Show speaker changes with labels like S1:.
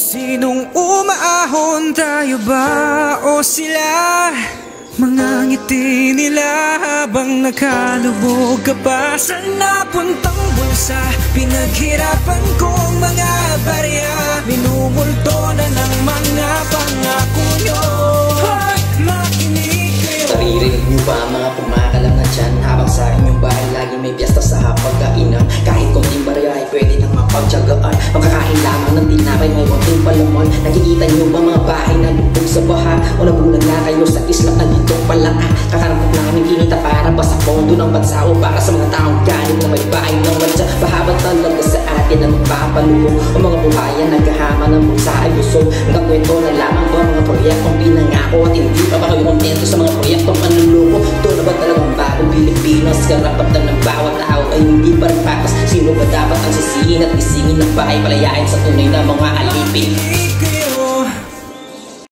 S1: Sinong umaahon, tayo ba o sila? Mga ngiti nila habang nakalubog ka pa sa napuntang bulsa. Pinaghirapan kong mga barya, minumulto na ng mga pangako nyo. Hoy, makinig kayo.
S2: Naririnig nyo ba ang mga kumakalam na dyan? Habang sa inyong bahay lagi may piyesta sa hapagkainan. Kahit konting barya ay pwede nang mapagtyagaan. Makakain lamang ng tinapay may konting palaman. Nakikita nyo ba mga bahay na lubog sa baha? O nabulag na kayo sa isla na dito pala. Kakarampot namin kinita para ba sa pondo ng bansa o para sa mga taong galing na may bahay ng bansa. Bahaba talaga sa atin ang magpapalubog. Ang mga buhayan naghahama ng bulsa ay busog. Hanggang kwento na lamang ba mga proyektong pinangako at hindi pa ba kayo kontento sa mga proyektong manluloko? Ito na ba talagang bagong Pilipinas? Karapatan ng bawat tao ay hindi pa rin patas. Sino ba dapat ang sisihin at isingin ng bahay palayain sa tunay na mga alin?